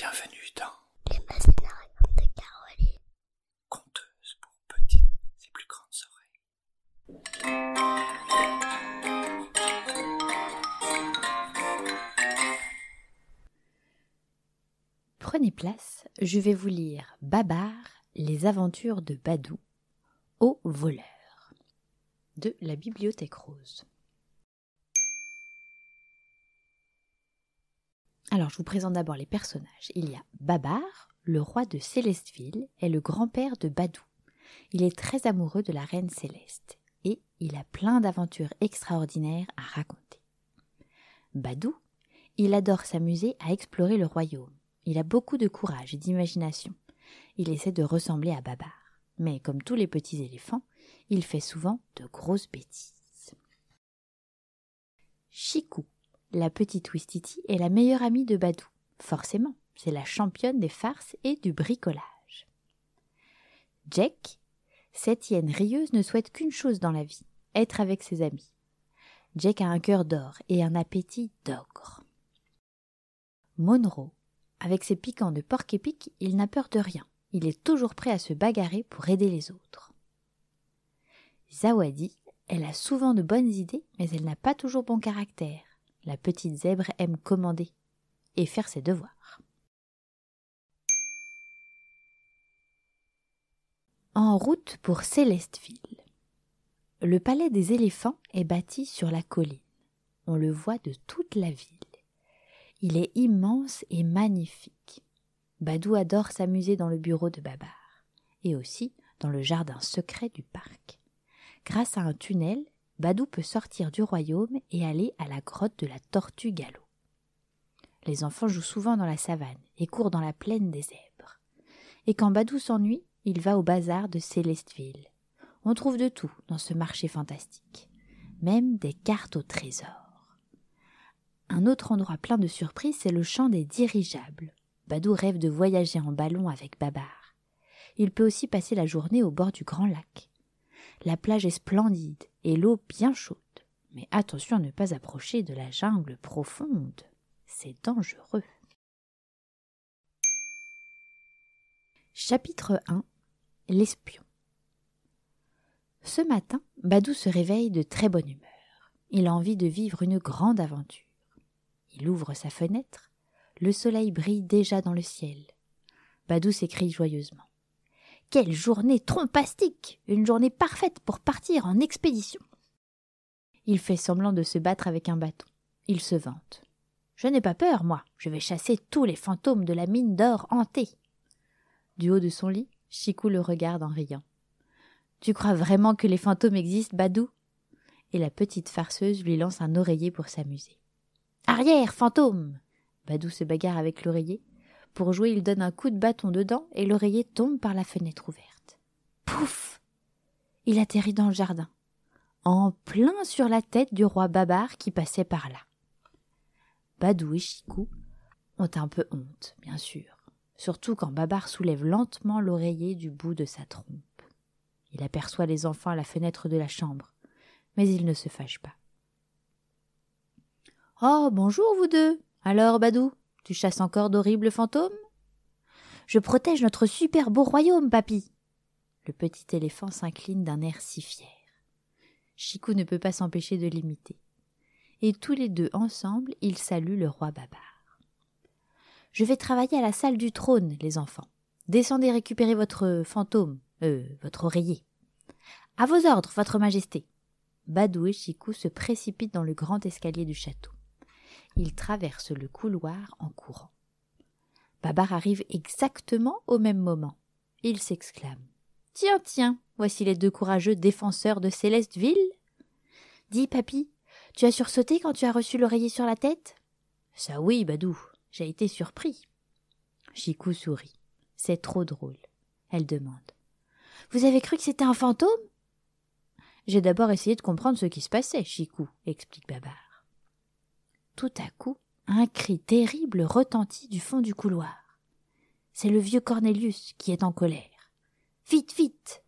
bienvenue dans Les Macénariums de Caroline. Conteuse pour petites et plus grandes oreilles. Prenez place, je vais vous lire Babar, les aventures de Badou, au voleur, de la Bibliothèque Rose. Alors, je vous présente d'abord les personnages. Il y a Babar, le roi de Célesteville, est le grand-père de Badou. Il est très amoureux de la reine Céleste et il a plein d'aventures extraordinaires à raconter. Badou, il adore s'amuser à explorer le royaume. Il a beaucoup de courage et d'imagination. Il essaie de ressembler à Babar, mais comme tous les petits éléphants, il fait souvent de grosses bêtises. Chicou, la petite Ouistiti, est la meilleure amie de Badou. Forcément, c'est la championne des farces et du bricolage. Jack, cette hyène rieuse, ne souhaite qu'une chose dans la vie, être avec ses amis. Jack a un cœur d'or et un appétit d'ogre. Monroe, avec ses piquants de porc-épic, il n'a peur de rien. Il est toujours prêt à se bagarrer pour aider les autres. Zawadi, elle a souvent de bonnes idées, mais elle n'a pas toujours bon caractère. La petite zèbre aime commander et faire ses devoirs. En route pour Célesteville. Le palais des éléphants est bâti sur la colline. On le voit de toute la ville. Il est immense et magnifique. Badou adore s'amuser dans le bureau de Babar et aussi dans le jardin secret du parc. Grâce à un tunnel, Badou peut sortir du royaume et aller à la grotte de la tortue Gallo. Les enfants jouent souvent dans la savane et courent dans la plaine des zèbres. Et quand Badou s'ennuie, il va au bazar de Célesteville. On trouve de tout dans ce marché fantastique, même des cartes au trésor. Un autre endroit plein de surprises, c'est le champ des dirigeables. Badou rêve de voyager en ballon avec Babar. Il peut aussi passer la journée au bord du grand lac. La plage est splendide et l'eau bien chaude. Mais attention à ne pas approcher de la jungle profonde. C'est dangereux. Chapitre 1. L'espion. Ce matin, Badou se réveille de très bonne humeur. Il a envie de vivre une grande aventure. Il ouvre sa fenêtre. Le soleil brille déjà dans le ciel. Badou s'écrie joyeusement. Quelle journée trompastique! Une journée parfaite pour partir en expédition. Il fait semblant de se battre avec un bâton. Il se vante. Je n'ai pas peur, moi. Je vais chasser tous les fantômes de la mine d'or hantée. Du haut de son lit, Chicou le regarde en riant. Tu crois vraiment que les fantômes existent, Badou? Et la petite farceuse lui lance un oreiller pour s'amuser. Arrière, fantôme! Badou se bagarre avec l'oreiller. Pour jouer, il donne un coup de bâton dedans et l'oreiller tombe par la fenêtre ouverte. Pouf! Il atterrit dans le jardin, en plein sur la tête du roi Babar qui passait par là. Badou et Chicou ont un peu honte, bien sûr, surtout quand Babar soulève lentement l'oreiller du bout de sa trompe. Il aperçoit les enfants à la fenêtre de la chambre, mais il ne se fâche pas. « Oh, bonjour vous deux! Alors, Badou, tu chasses encore d'horribles fantômes? »« Je protège notre super beau royaume, papy !» Le petit éléphant s'incline d'un air si fier. Chicou ne peut pas s'empêcher de l'imiter. Et tous les deux ensemble, ils saluent le roi Babar. « Je vais travailler à la salle du trône, les enfants. Descendez récupérer votre fantôme, votre oreiller. À vos ordres, votre majesté. » Badou et Chicou se précipitent dans le grand escalier du château. Ils traversent le couloir en courant. Babar arrive exactement au même moment. Il s'exclame. « Tiens, tiens, voici les deux courageux défenseurs de Célesteville. Dis, papy, tu as sursauté quand tu as reçu l'oreiller sur la tête? »« Ça oui, Badou, j'ai été surpris. » Chicou sourit. C'est trop drôle. Elle demande. « Vous avez cru que c'était un fantôme ?»« J'ai d'abord essayé de comprendre ce qui se passait, Chicou, » explique Babar. Tout à coup, un cri terrible retentit du fond du couloir. C'est le vieux Cornelius qui est en colère. « Vite, vite !»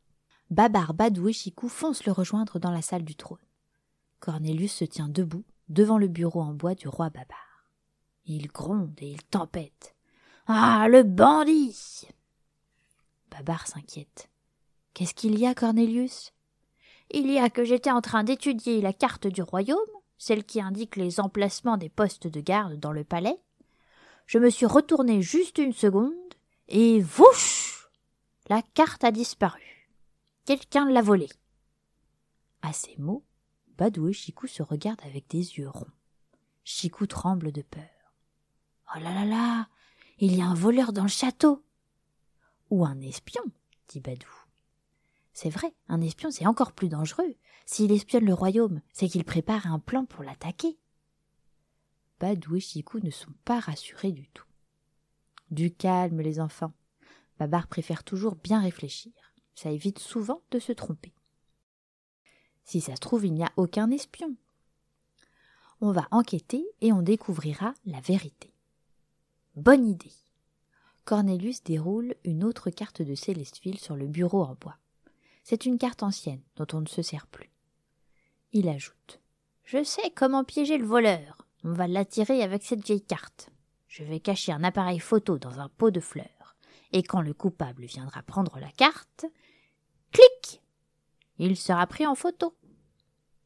Babar, Badou et Chicou foncent le rejoindre dans la salle du trône. Cornelius se tient debout devant le bureau en bois du roi Babar. Il gronde et il tempête. Ah, le bandit ! Babar s'inquiète. Qu'est-ce qu'il y a, Cornelius ? Il y a que j'étais en train d'étudier la carte du royaume, celle qui indique les emplacements des postes de garde dans le palais. Je me suis retourné juste une seconde, et vouch ! La carte a disparu. Quelqu'un l'a volée. À ces mots, Badou et Chicou se regardent avec des yeux ronds. Chicou tremble de peur. Oh là là là, il y a un voleur dans le château. Ou un espion, dit Badou. C'est vrai, un espion c'est encore plus dangereux. S'il espionne le royaume, c'est qu'il prépare un plan pour l'attaquer. Badou et Chicou ne sont pas rassurés du tout. Du calme, les enfants. Babar préfère toujours bien réfléchir. Ça évite souvent de se tromper. Si ça se trouve, il n'y a aucun espion. On va enquêter et on découvrira la vérité. Bonne idée. Cornelius déroule une autre carte de Célesteville sur le bureau en bois. C'est une carte ancienne dont on ne se sert plus. Il ajoute « Je sais comment piéger le voleur. On va l'attirer avec cette vieille carte. Je vais cacher un appareil photo dans un pot de fleurs. Et quand le coupable viendra prendre la carte, clic ! Il sera pris en photo. »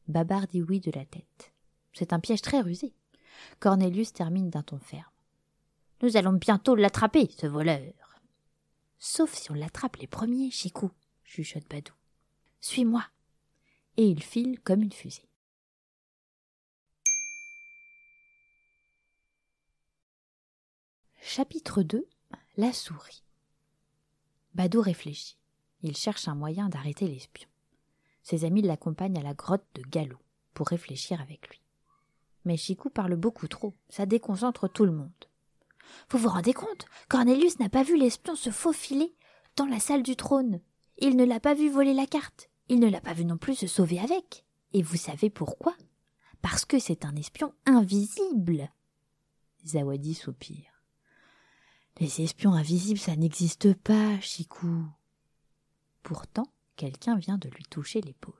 Babar dit oui de la tête. C'est un piège très rusé. Cornelius termine d'un ton ferme. « Nous allons bientôt l'attraper, ce voleur. »« Sauf si on l'attrape les premiers, Chicou, » chuchote Badou. « Suis-moi. » Et il file comme une fusée. Chapitre 2. La souris. Badou réfléchit. Il cherche un moyen d'arrêter l'espion. Ses amis l'accompagnent à la grotte de Galop pour réfléchir avec lui. Mais Chicou parle beaucoup trop, ça déconcentre tout le monde. Vous vous rendez compte ? Cornelius n'a pas vu l'espion se faufiler dans la salle du trône. Il ne l'a pas vu voler la carte. Il ne l'a pas vu non plus se sauver avec. Et vous savez pourquoi ? Parce que c'est un espion invisible. Zawadi soupire. Les espions invisibles, ça n'existe pas, Chicou. Pourtant, quelqu'un vient de lui toucher l'épaule.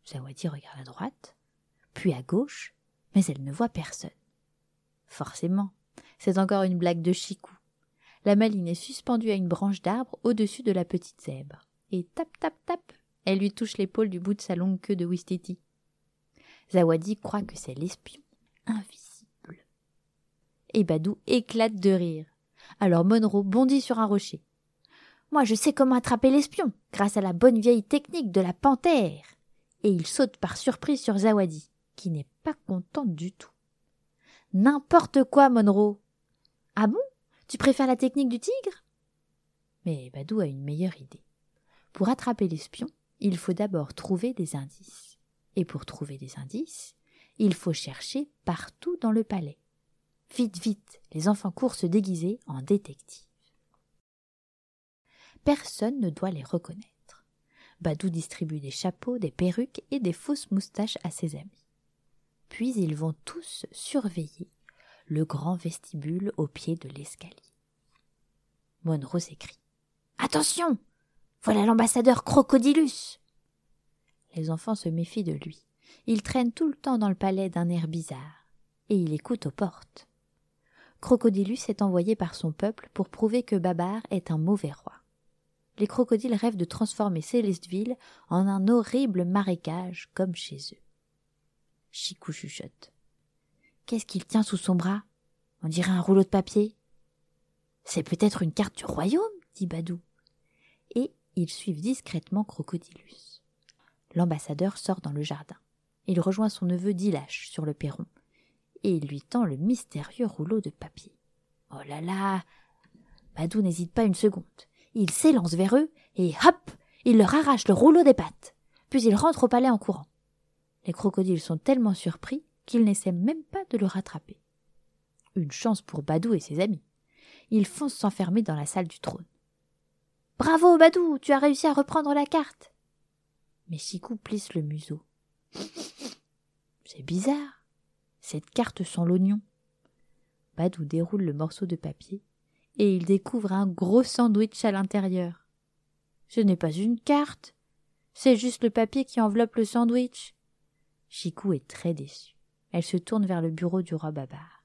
Zawadi regarde à droite, puis à gauche, mais elle ne voit personne. Forcément, c'est encore une blague de Chicou. La maline est suspendue à une branche d'arbre au-dessus de la petite zèbre. Et tap, tap, tap, elle lui touche l'épaule du bout de sa longue queue de Wistiti. Zawadi croit que c'est l'espion invisible. Et Badou éclate de rire. Alors Monroe bondit sur un rocher. « Moi, je sais comment attraper l'espion, grâce à la bonne vieille technique de la panthère. » Et il saute par surprise sur Zawadi, qui n'est pas contente du tout. « N'importe quoi, Monroe. »« Ah bon ? Tu préfères la technique du tigre ?» Mais Badou a une meilleure idée. Pour attraper l'espion, il faut d'abord trouver des indices. Et pour trouver des indices, il faut chercher partout dans le palais. Vite, vite, les enfants courent se déguiser en détectives. Personne ne doit les reconnaître. Badou distribue des chapeaux, des perruques et des fausses moustaches à ses amis. Puis ils vont tous surveiller le grand vestibule au pied de l'escalier. Monroe s'écrie. « Attention ! Voilà l'ambassadeur Crocodilus !» Les enfants se méfient de lui. Il traîne tout le temps dans le palais d'un air bizarre. Et il écoute aux portes. Crocodilus est envoyé par son peuple pour prouver que Babar est un mauvais roi. Les crocodiles rêvent de transformer Célesteville en un horrible marécage comme chez eux. Chicou chuchote. « Qu'est-ce qu'il tient sous son bras ? On dirait un rouleau de papier. »« C'est peut-être une carte du royaume, » dit Badou. Et ils suivent discrètement Crocodilus. L'ambassadeur sort dans le jardin. Il rejoint son neveu Dilache sur le perron. Et il lui tend le mystérieux rouleau de papier. Oh là là ! Badou n'hésite pas une seconde. Il s'élance vers eux et hop ! Il leur arrache le rouleau des pattes. Puis il rentre au palais en courant. Les crocodiles sont tellement surpris qu'ils n'essaient même pas de le rattraper. Une chance pour Badou et ses amis. Ils foncent s'enfermer dans la salle du trône. « Bravo, Badou, tu as réussi à reprendre la carte !» Mais Chicou plisse le museau. « C'est bizarre. Cette carte sent l'oignon. » Badou déroule le morceau de papier et il découvre un gros sandwich à l'intérieur. « Ce n'est pas une carte, c'est juste le papier qui enveloppe le sandwich. » Chicou est très déçue. Elle se tourne vers le bureau du roi Babar.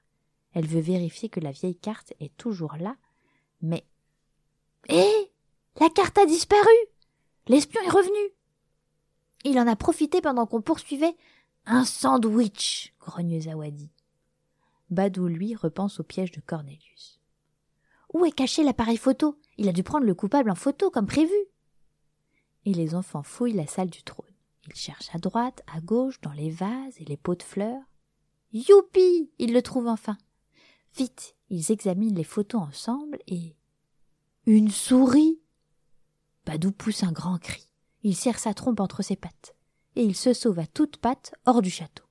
Elle veut vérifier que la vieille carte est toujours là Mais... Hé! La carte a disparu! L'espion est revenu! Il en a profité pendant qu'on poursuivait un sandwich, grogne Zawadi. Badou, lui, repense au piège de Cornelius. Où est caché l'appareil photo? Il a dû prendre le coupable en photo, comme prévu. Et les enfants fouillent la salle du trône. Ils cherchent à droite, à gauche, dans les vases et les pots de fleurs. Youpi! Ils le trouvent enfin. Vite, ils examinent les photos ensemble et... Une souris! Badou pousse un grand cri. Il serre sa trompe entre ses pattes. Et il se sauve à toutes pattes hors du château.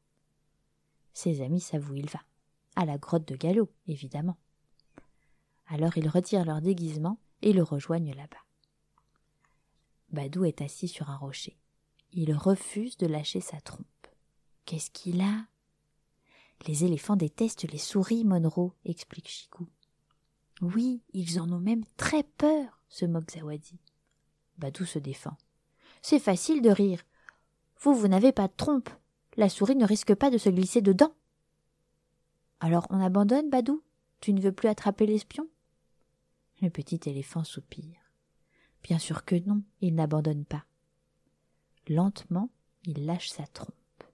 Ses amis savent où il va. À la grotte de Galop, évidemment. Alors ils retirent leur déguisement et le rejoignent là-bas. Badou est assis sur un rocher. Il refuse de lâcher sa trompe. Qu'est-ce qu'il a? Les éléphants détestent les souris, Monroe, explique Chicou. Oui, ils en ont même très peur, se moque Zawadi. Badou se défend. C'est facile de rire. Vous n'avez pas de trompe. La souris ne risque pas de se glisser dedans. Alors on abandonne, Badou? Tu ne veux plus attraper l'espion? Le petit éléphant soupire. Bien sûr que non, il n'abandonne pas. Lentement, il lâche sa trompe.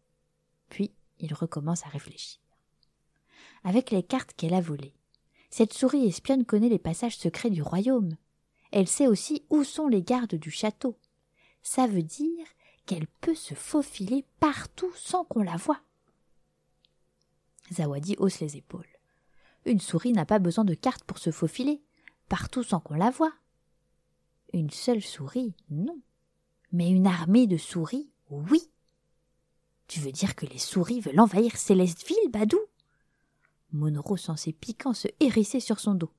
Puis, il recommence à réfléchir. Avec les cartes qu'elle a volées, cette souris espionne connaît les passages secrets du royaume. Elle sait aussi où sont les gardes du château. Ça veut dire qu'elle peut se faufiler partout sans qu'on la voie. Zawadi hausse les épaules. Une souris n'a pas besoin de cartes pour se faufiler, partout sans qu'on la voie. Une seule souris, non. Mais une armée de souris, oui. Tu veux dire que les souris veulent envahir Célesteville, Badou? Monroe sent ses piquants se hérisser sur son dos.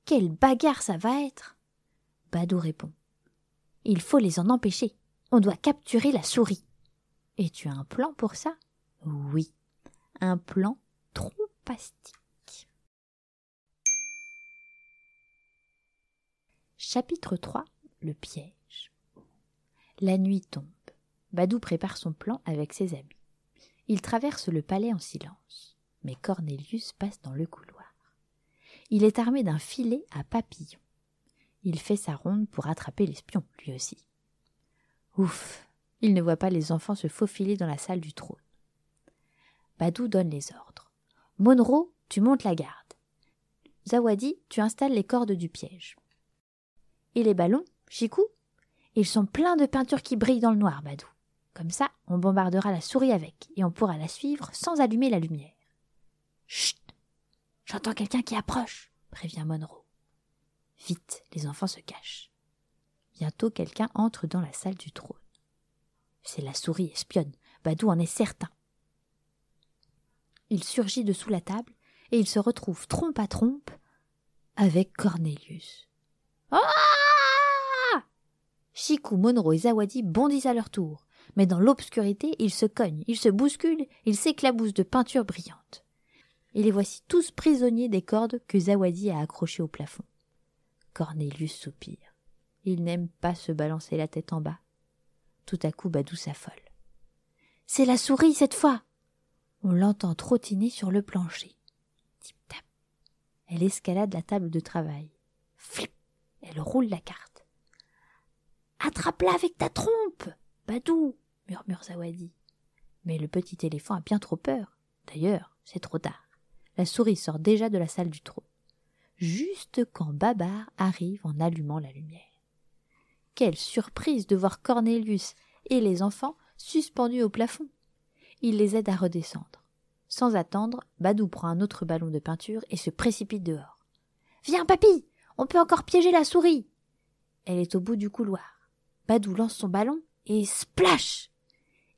Quelle bagarre ça va être? Badou répond. Il faut les en empêcher. On doit capturer la souris. Et tu as un plan pour ça? Oui, un plan trompastique. Chapitre 3. Le piège. La nuit tombe. Badou prépare son plan avec ses amis. Il traverse le palais en silence. Mais Cornelius passe dans le couloir. Il est armé d'un filet à papillons. Il fait sa ronde pour attraper l'espion, lui aussi. Ouf, il ne voit pas les enfants se faufiler dans la salle du trône. Badou donne les ordres. Monroe, tu montes la garde. Zawadi, tu installes les cordes du piège. Et les ballons, Chicou? Ils sont pleins de peinture qui brille dans le noir, Badou. Comme ça, on bombardera la souris avec, et on pourra la suivre sans allumer la lumière. Chut! J'entends quelqu'un qui approche, prévient Monroe. Vite, les enfants se cachent. Bientôt, quelqu'un entre dans la salle du trône. C'est la souris espionne, Badou en est certain. Il surgit de sous la table, et il se retrouve trompe à trompe avec Cornelius. Ah! Chicou, Monroe et Zawadi bondissent à leur tour, mais dans l'obscurité, ils se cognent, ils se bousculent, ils s'éclaboussent de peinture brillante. Et les voici tous prisonniers des cordes que Zawadi a accrochées au plafond. Cornelius soupire. Il n'aime pas se balancer la tête en bas. Tout à coup, Badou s'affole. C'est la souris cette fois! On l'entend trottiner sur le plancher. Tip-tap. Elle escalade la table de travail. Flip! Elle roule la carte. Attrape-la avec ta trompe, Badou, murmure Zawadi. Mais le petit éléphant a bien trop peur. D'ailleurs, c'est trop tard. La souris sort déjà de la salle du trône. Juste quand Babar arrive en allumant la lumière. Quelle surprise de voir Cornelius et les enfants suspendus au plafond. Il les aide à redescendre. Sans attendre, Badou prend un autre ballon de peinture et se précipite dehors. « Viens, papy, on peut encore piéger la souris !» Elle est au bout du couloir. Badou lance son ballon et splash!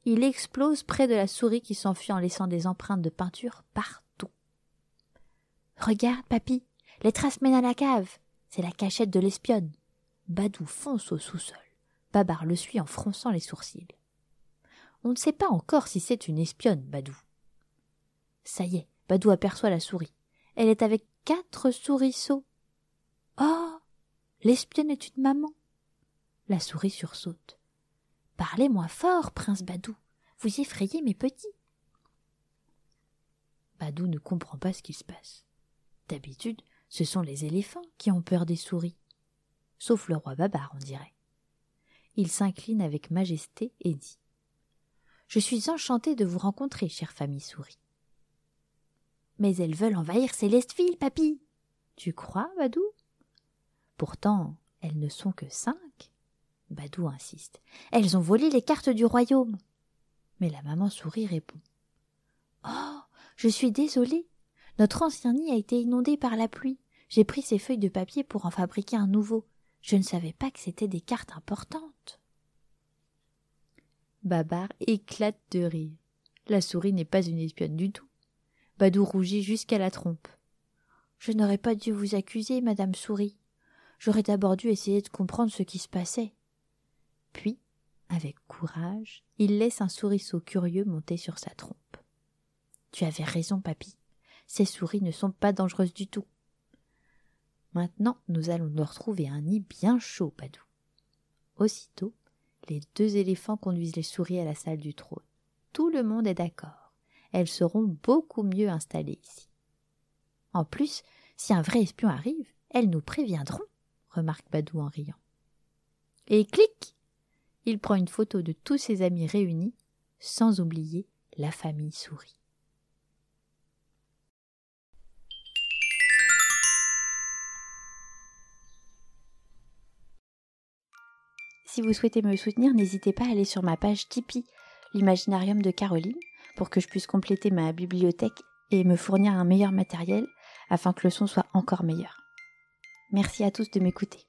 Il explose près de la souris qui s'enfuit en laissant des empreintes de peinture partout. « Regarde, papy, les traces mènent à la cave. C'est la cachette de l'espionne. » Badou fonce au sous-sol. Babar le suit en fronçant les sourcils. On ne sait pas encore si c'est une espionne, Badou. Ça y est, Badou aperçoit la souris. Elle est avec 4 souriceaux. Oh, l'espionne est une maman. La souris sursaute. Parlez moins fort, prince Badou. Vous effrayez mes petits. Badou ne comprend pas ce qui se passe. D'habitude, Ce sont les éléphants qui ont peur des souris. Sauf le roi Babar, on dirait. Il s'incline avec majesté et dit « Je suis enchanté de vous rencontrer, chère famille souris. »« Mais elles veulent envahir Célesteville, papy !»« Tu crois, Badou ?»« Pourtant, elles ne sont que 5. » Badou insiste. « Elles ont volé les cartes du royaume. » Mais la maman souris répond « Oh, je suis désolée. Notre ancien nid a été inondé par la pluie. J'ai pris ces feuilles de papier pour en fabriquer un nouveau. Je ne savais pas que c'était des cartes importantes. » Babar éclate de rire. La souris n'est pas une espionne du tout. Badou rougit jusqu'à la trompe. « Je n'aurais pas dû vous accuser, madame souris. J'aurais d'abord dû essayer de comprendre ce qui se passait. » Puis, avec courage, il laisse un souriceau curieux monter sur sa trompe. « Tu avais raison, papy. Ces souris ne sont pas dangereuses du tout. Maintenant, nous allons nous retrouver un nid bien chaud, Badou. » Aussitôt, les 2 éléphants conduisent les souris à la salle du trône. Tout le monde est d'accord. Elles seront beaucoup mieux installées ici. En plus, si un vrai espion arrive, elles nous préviendront, remarque Badou en riant. Et clic! Il prend une photo de tous ses amis réunis, sans oublier la famille souris. Si vous souhaitez me soutenir, n'hésitez pas à aller sur ma page Tipeee, l'Imaginarium de Caroline, pour que je puisse compléter ma bibliothèque et me fournir un meilleur matériel afin que le son soit encore meilleur. Merci à tous de m'écouter.